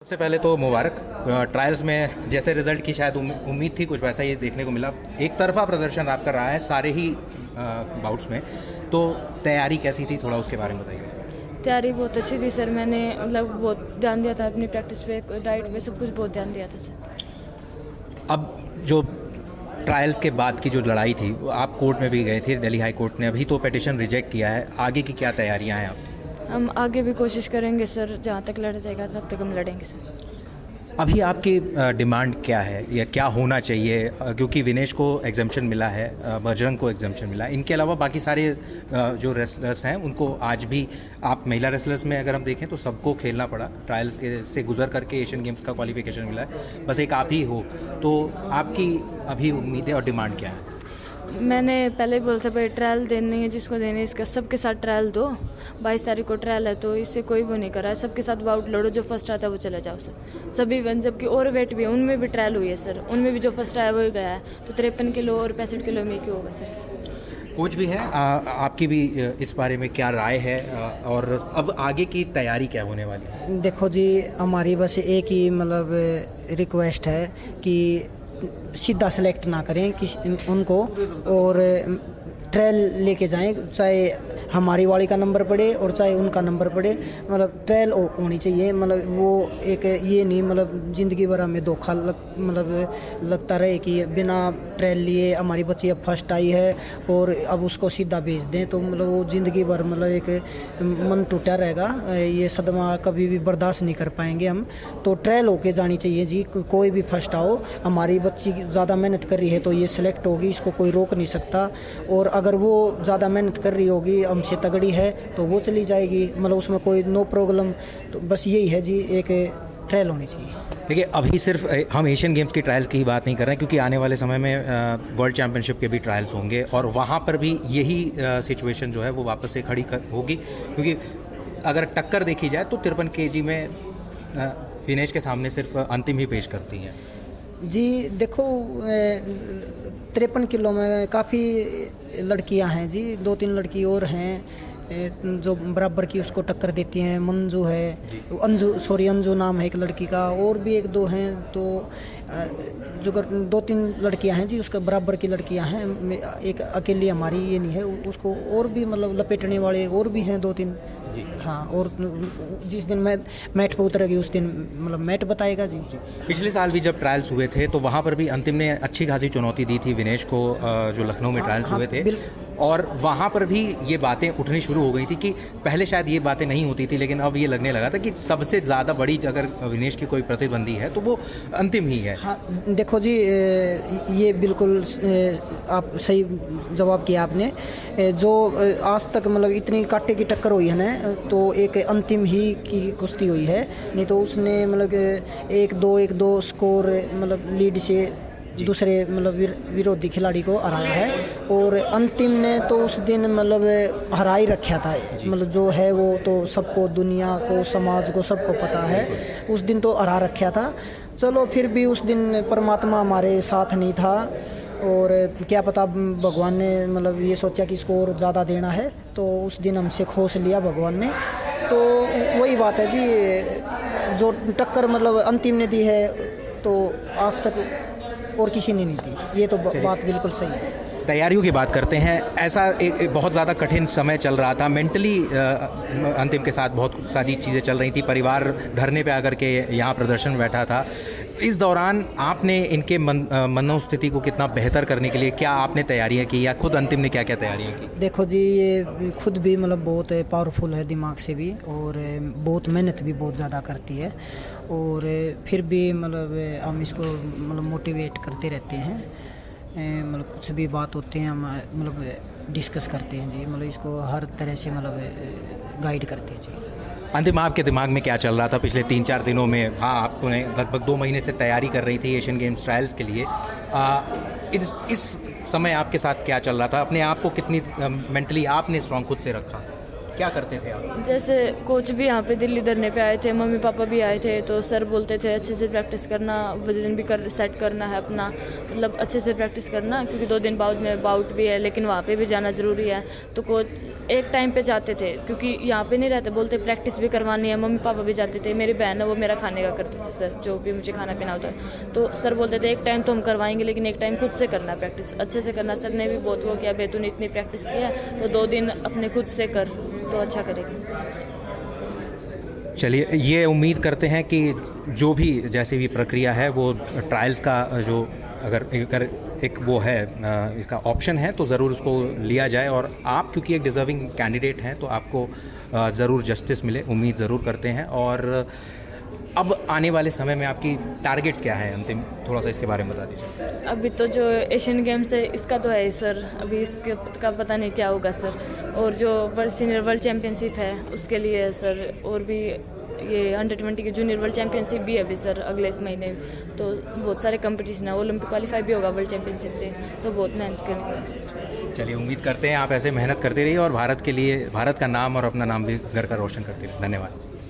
सबसे पहले तो मुबारक। ट्रायल्स में जैसे रिजल्ट की शायद उम्मीद थी, कुछ वैसा ही देखने को मिला। एक तरफा प्रदर्शन आपका रहा है सारे ही बाउट्स में, तो तैयारी कैसी थी, थोड़ा उसके बारे में बताइए। तैयारी बहुत अच्छी थी सर। मैंने मतलब बहुत ध्यान दिया था अपनी प्रैक्टिस पे, डाइट पे, सब कुछ बहुत ध्यान दिया था सर। अब जो ट्रायल्स के बाद की जो लड़ाई थी, वो आप कोर्ट में भी गए थे, दिल्ली हाई कोर्ट ने अभी तो पिटीशन रिजेक्ट किया है। आगे की क्या तैयारियां हैं आपकी? हम आगे भी कोशिश करेंगे सर, जहाँ तक लड़ा जाएगा तब तक हम लड़ेंगे सर। अभी आपकी डिमांड क्या है या क्या होना चाहिए? क्योंकि विनेश को एग्जम्पशन मिला है, बजरंग को एग्जम्पशन मिला है, इनके अलावा बाकी सारे जो रेसलर्स हैं उनको आज भी, आप महिला रेसलर्स में अगर हम देखें तो सबको खेलना पड़ा, ट्रायल्स के से गुजर करके एशियन गेम्स का क्वालिफिकेशन मिला है, बस एक आप ही हो। तो आपकी अभी उम्मीदें और डिमांड क्या है? मैंने पहले ही बोला था भाई, ट्रायल देनी है जिसको देनी है, इसका सबके साथ ट्रायल दो। 22 तारीख को ट्रायल है, तो इससे कोई वो नहीं कर रहा है। सबके साथ बाउट लड़ो, जो फर्स्ट आता है वो चला जाओ सर। सभी वन, जबकि और वेट भी है, उनमें भी ट्रायल हुई है सर, उनमें भी जो फर्स्ट आया वही गया है। तो 53 किलो और 65 किलो में क्यों होगा सर? कोच भी है, आपकी भी इस बारे में क्या राय है, और अब आगे की तैयारी क्या होने वाली है? देखो जी, हमारी बस एक ही मतलब रिक्वेस्ट है कि सीधा सेलेक्ट ना करें उनको, और ट्रायल लेके जाएं, चाहे हमारी वाली का नंबर पड़े और चाहे उनका नंबर पड़े, मतलब ट्रायल होनी चाहिए। मतलब वो एक ये नहीं मतलब ज़िंदगी भर हमें धोखा लगता रहे कि बिना ट्रायल लिए हमारी बच्ची अब फर्स्ट आई है और अब उसको सीधा भेज दें, तो मतलब वो ज़िंदगी भर मतलब एक मन टूटा रहेगा। ये सदमा कभी भी बर्दाश्त नहीं कर पाएंगे हम। तो ट्रायल होके जानी चाहिए जी, कोई भी फर्स्ट आओ। हमारी बच्ची ज़्यादा मेहनत कर रही है तो ये सिलेक्ट होगी, इसको कोई रोक नहीं सकता। और अगर वो ज़्यादा मेहनत कर रही होगी, हमसे तगड़ी है, तो वो चली जाएगी, मतलब उसमें कोई नो प्रॉब्लम। तो बस यही है जी, एक ट्रायल होनी चाहिए। देखिए, अभी सिर्फ हम एशियन गेम्स की ट्रायल्स की ही बात नहीं कर रहे हैं, क्योंकि आने वाले समय में वर्ल्ड चैंपियनशिप के भी ट्रायल्स होंगे और वहाँ पर भी यही सिचुएशन जो है वो वापस से खड़ी होगी। क्योंकि अगर टक्कर देखी जाए तो 53 केजी में विनेश के सामने सिर्फ अंतिम ही पेश करती हैं जी। देखो, 53 किलो में काफ़ी लड़कियां हैं जी, 2-3 लड़की और हैं जो बराबर की उसको टक्कर देती हैं। मंजू है, अंजू नाम है एक लड़की का, और भी 1-2 हैं। तो जो 2-3 लड़कियां हैं जी, उसका बराबर की लड़कियां हैं, एक अकेली हमारी ये नहीं है, उसको और भी मतलब लपेटने वाले और भी हैं 2-3 जी। हाँ, और जिस दिन मैं मैट पर उतरेगी उस दिन मतलब मैट बताएगा जी। पिछले साल भी जब ट्रायल्स हुए थे तो वहाँ पर भी अंतिम ने अच्छी खासी चुनौती दी थी विनेश को, जो लखनऊ में ट्रायल्स हुए थे, और वहाँ पर भी ये बातें उठनी शुरू हो गई थी कि पहले शायद ये बातें नहीं होती थी, लेकिन अब ये लगने लगा था कि सबसे ज़्यादा बड़ी अगर विनेश की कोई प्रतिद्वंदी है तो वो अंतिम ही है। हाँ, देखो जी, ये बिल्कुल आप सही जवाब किया आपने। जो आज तक मतलब इतनी कांटे की टक्कर हुई है ना, तो एक अंतिम ही की कुश्ती हुई है, नहीं तो उसने मतलब 1-2 स्कोर मतलब लीड से दूसरे मतलब विरोधी खिलाड़ी को हराया है। और अंतिम ने तो उस दिन मतलब हरा ही रखा था, मतलब जो है वो तो सबको, दुनिया को, समाज को, सबको पता है, उस दिन तो हरा रखा था। चलो, फिर भी उस दिन परमात्मा हमारे साथ नहीं था, और क्या पता भगवान ने मतलब ये सोचा कि इसको और ज़्यादा देना है, तो उस दिन हमसे खोस लिया भगवान ने। तो वही बात है जी, जो टक्कर मतलब अंतिम ने दी है तो आज तक और किसी ने नहीं दी, ये तो बात बिल्कुल सही है। तैयारियों की बात करते हैं। ऐसा एक बहुत ज़्यादा कठिन समय चल रहा था मेंटली, अंतिम के साथ बहुत सारी चीज़ें चल रही थी, परिवार धरने पे आकर के यहाँ प्रदर्शन में बैठा था। इस दौरान आपने इनके मनोस्थिति को कितना बेहतर करने के लिए क्या आपने तैयारियां की, या खुद अंतिम ने क्या क्या तैयारियां की? देखो जी, ये खुद भी मतलब बहुत पावरफुल है दिमाग से भी, और बहुत मेहनत भी बहुत ज़्यादा करती है, और फिर भी मतलब हम इसको मतलब मोटिवेट करते रहते हैं। मतलब कुछ भी बात होते हैं हम मतलब डिस्कस करते हैं जी, मतलब इसको हर तरह से मतलब गाइड करते हैं जी। अंतिम, आपके दिमाग में क्या चल रहा था पिछले 3-4 दिनों में? हाँ, आपने लगभग 2 महीने से तैयारी कर रही थी एशियन गेम्स ट्रायल्स के लिए। इस समय आपके साथ क्या चल रहा था? अपने आप को कितनी मेंटली आपने स्ट्रॉन्ग खुद से रखा? क्या करते थे आप? जैसे कोच भी यहाँ पे दिल्ली धरने पे आए थे, मम्मी पापा भी आए थे, तो सर बोलते थे अच्छे से प्रैक्टिस करना, वजन भी कर सेट करना है अपना, मतलब अच्छे से प्रैक्टिस करना, क्योंकि 2 दिन बाद में बाउट भी है, लेकिन वहाँ पे भी जाना ज़रूरी है। तो कोच एक टाइम पे जाते थे, क्योंकि यहाँ पे नहीं रहते, बोलते प्रैक्टिस भी करवानी है। मम्मी पापा भी जाते थे, मेरी बहन है वो मेरा खाने का करते थे सर, जो भी मुझे खाना पीना होता है। तो सर बोलते थे एक टाइम तो हम करवाएंगे, लेकिन एक टाइम खुद से करना, प्रैक्टिस अच्छे से करना। सर ने भी बहुत वो किया, बेतूने इतनी प्रैक्टिस की है तो 2 दिन अपने खुद से कर तो अच्छा करेगी। चलिए, ये उम्मीद करते हैं कि जो भी जैसी भी प्रक्रिया है वो ट्रायल्स का जो अगर एक वो है इसका ऑप्शन है तो ज़रूर उसको लिया जाए, और आप क्योंकि एक डिज़र्विंग कैंडिडेट हैं तो आपको ज़रूर जस्टिस मिले, उम्मीद ज़रूर करते हैं। और अब आने वाले समय में आपकी टारगेट्स क्या है अंतिम, थोड़ा सा इसके बारे में बता दीजिए। अभी तो जो एशियन गेम्स है इसका तो है ही सर, अभी इसके का पता नहीं क्या होगा सर। और जो सीनियर वर्ल्ड चैम्पियनशिप है उसके लिए है सर, और भी ये अंडर-20 की जूनियर वर्ल्ड चैम्पियनशिप भी है अभी सर अगले इस महीने। तो बहुत सारे कंपटीशन है, ओलंपिक क्वालिफाई भी होगा वर्ल्ड चैम्पियनशिप से, तो बहुत मेहनत करनी पड़ेगी। चलिए, उम्मीद करते हैं आप ऐसे मेहनत करते रहिए और भारत के लिए, भारत का नाम और अपना नाम भी घर का रोशन करते रहिए। धन्यवाद।